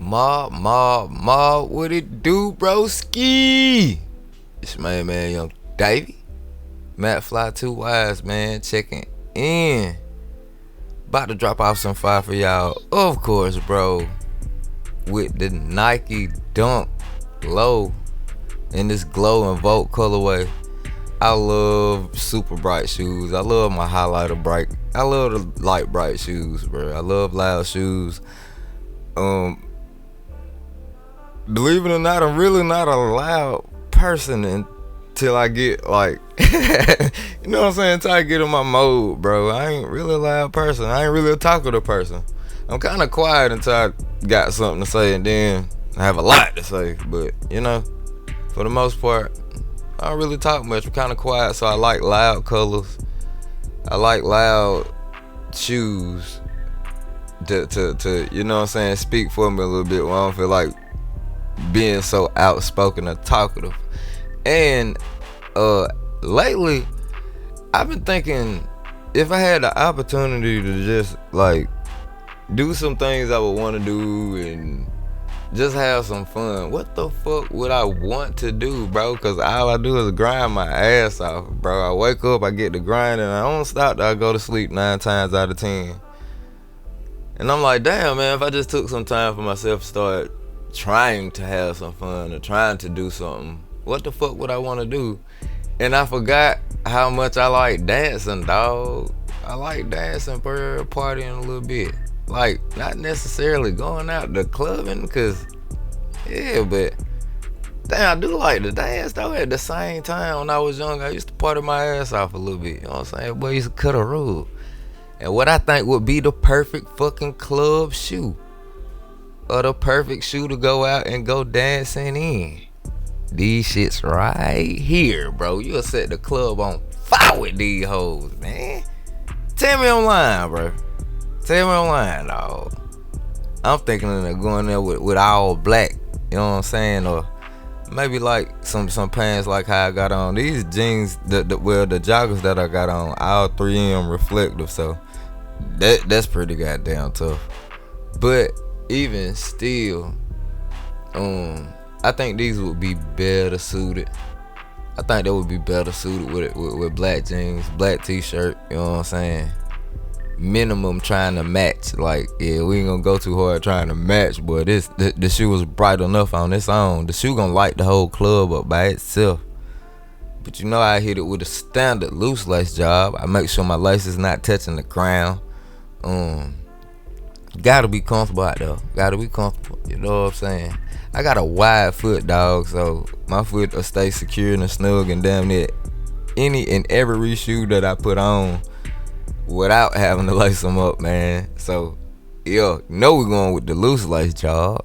Mob, what it do, broski? It's my man, young DaveyMcFlyy 2 Wise, man, checking in. About to drop off some fire for y'all, of course, bro. With the Nike Dunk Low in this glow and Volt colorway. I love super bright shoes. I love my highlighter bright. I love the light bright shoes, bro. I love loud shoes. Believe it or not, I'm really not a loud person until I get like, you know what I'm saying? Until I get in my mode, bro. I ain't really a loud person. I ain't really a talkative person. I'm kind of quiet until I got something to say, and then I have a lot to say. But you know, for the most part, I don't really talk much. I'm kind of quiet, so I like loud colors. I like loud shoes to you know what I'm saying, speak for me a little bit when I don't feel like being so outspoken or talkative. And lately, I've been thinking, if I had the opportunity to just like do some things I would want to do and just have some fun, what the fuck would I want to do, bro? Cause all I do is grind my ass off, bro. I wake up, I get to grind, and I don't stop till I go to sleep 9 times out of 10. And I'm like, damn, man, if I just took some time for myself to start trying to have some fun or trying to do something, what the fuck would I want to do? And I forgot how much I like dancing, dog. I like dancing, bro, partying a little bit. Like, not necessarily going out to clubbing, cause yeah, but damn, I do like to dance though. At the same time, when I was young, I used to party my ass off a little bit. You know what I'm saying? Boy, used to cut a rule. And what I think would be the perfect fucking club shoe, or the perfect shoe to go out and go dancing in, these shits right here, bro. You'll set the club on fire with these hoes, man. Tell me online, bro. Tell me online, dog. I'm thinking of going there with all black, you know what I'm saying? Or maybe like some pants like how I got on. These jeans, the joggers that I got on, all 3M reflective, so that's pretty goddamn tough. But even still, I think these would be better suited. I think they would be better suited with black jeans, black t-shirt, you know what I'm saying? Minimum trying to match. Like, yeah, we ain't gonna go too hard trying to match, but the shoe was bright enough on its own. The shoe gonna light the whole club up by itself. But you know, I hit it with a standard loose lace job. I make sure my lace is not touching the ground. Gotta be comfortable out there. Gotta be comfortable. You know what I'm saying? I got a wide foot, dog, so my foot will stay secure and snug and damn near any and every shoe that I put on without having to lace them up, man. So, yeah, know we going with the loose lace job.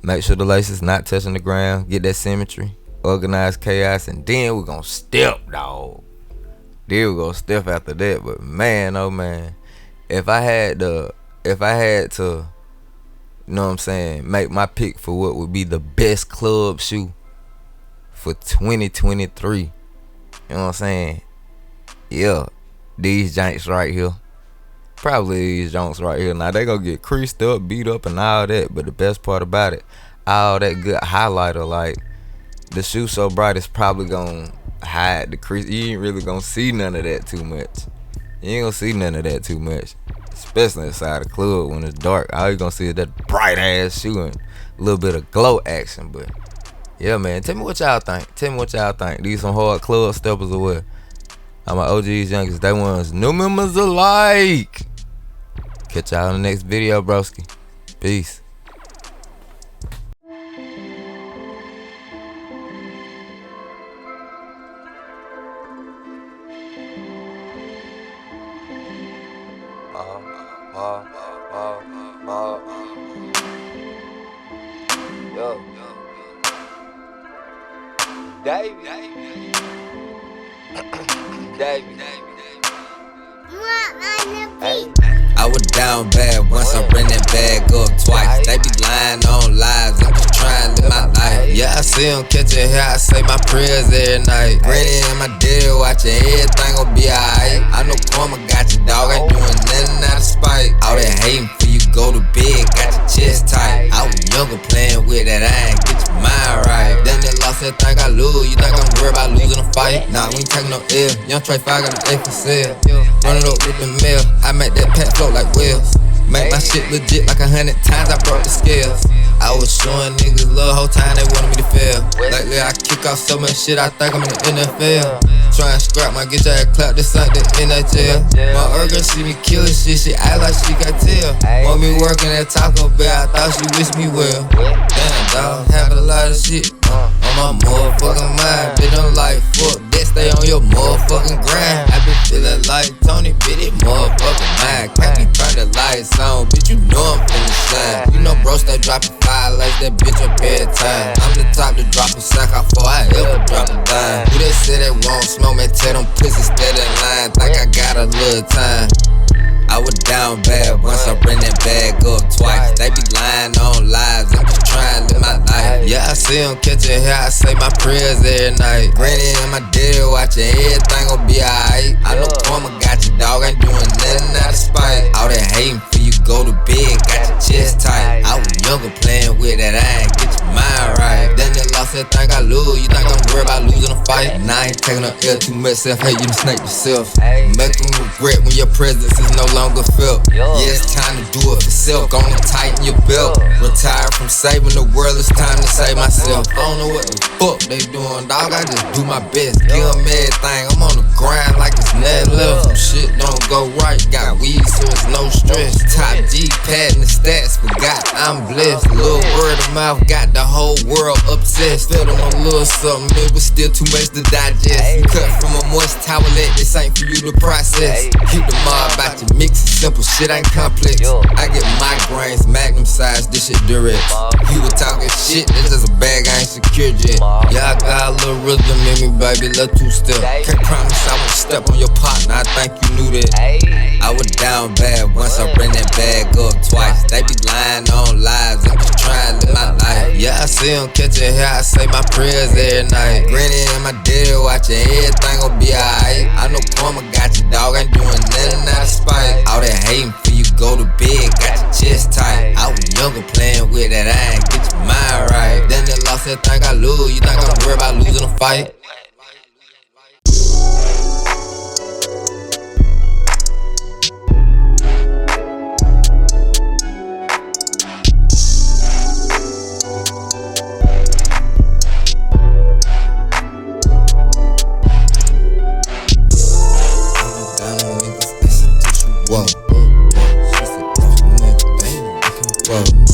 Make sure the lace is not touching the ground. Get that symmetry, organized chaos, and then we're gonna step, dog. Then we're gonna step after that. But man, oh man, if I had to, you know what I'm saying, make my pick for what would be the best club shoe for 2023. You know what I'm saying? Yeah, these joints right here. Probably these joints right here. Now, they gonna get creased up, beat up, and all that. But the best part about it, all that good highlighter, like, the shoe so bright, it's probably gonna hide the crease. You ain't really gonna see none of that too much. Especially inside the club when it's dark. All you gonna see is that bright ass shoe and a little bit of glow action. But yeah, man, tell me what y'all think. These some hard club steppers or what? All my OGs, youngest, they ones, new members alike. Catch y'all in the next video, broski. Peace. Yo. Davey. I was down bad once, I ran that bag up twice. They be lying on lies, I'm just trying to live my life. Yeah, I see them catching hair, I say my prayers every night. Granny and my daddy watching, everything gon' be alright. I know karma got you, dog, ain't doing nothing out of spite. All that hating for you fight. Nah, we ain't taking no L. Young Trey 5 got an A for sale. Running up with the mail. I make that pack float like whales. Make my shit legit like 100 times I broke the scales. I was showing niggas love whole time they wanted me to fail. Lately I kick off so much shit I think I'm in the NFL. Try and scrap my get your ass clap, this ain't the NHL. My girl see me killin' shit, she act like she can tell. Want me working at Taco Bell, I thought she wished me well. Damn dawg, have a lot of shit on my motherfucking mind. Bitch I'm like fuck that, stay on your motherfucking grind. I been feeling like Tony, bitch it motherfucking mind. Can't be turn the lights on, bitch you know I'm finna shine. You know bro stay dropping 5 like that bitch up every time. I'm the top to drop a sack off before I ever drop a dime. Who they say they won't smoke, man tell them pussies steady in line. Think I got a little time. I was down bad once I ran that bag up twice. They be lying on lies, I'm just trying to live my life. Yeah, I see them catching hair, I say my prayers every night. Granny and my daddy watching, everything gon' be alright. I know karma got you, dog, ain't doing nothing out of spite. All that hating for you go to bed, got your chest tight. I was younger playing with that, I ain't get your mind right. Then they lost that think I lose, you think I'm worried about losing a fight? Nah, I ain't taking no L too much, self-hate, you done snake yourself. Make them regret when your presence is no longer felt. Yeah, it's time to do it for self. Gonna tighten your belt. Retire from saving the world, it's time to save myself. I don't know what the fuck they doing, dog. I just do my best. Give them everything. I'm on the grind like it's nothing left. Some shit don't go right. Got weed, so it's no stress. Top G, padding the stats. Forgot I'm blessed. Little word of mouth got the whole world obsessed. Fed them a little something, it was still too much to digest. You cut from a moist towelette, this ain't for you to process. Keep the mob out your mix. Simple shit ain't complex. I get migraines, magnum size, this shit direct. You were talking shit, this is a bag, I ain't secure yet. Yeah, I got a little rhythm in me, baby, little two-step. Can't promise I won't step on your partner, I think you knew that. I was down bad once I ran that bag up twice. They be lying on lies, I'm just trying to live my life. Yeah, I see them catching hair, I say my prayers every night. Granny and my daddy watching, everything gon' be alright. I know karma got you, dog, ain't doing nothing out of spite. All that hating for you go to bed, got your chest tight. I was younger playing with that, I ain't get your mind right. Then they lost that think I lose, you think I'm worried about losing a fight? Whoa. She said, whoa.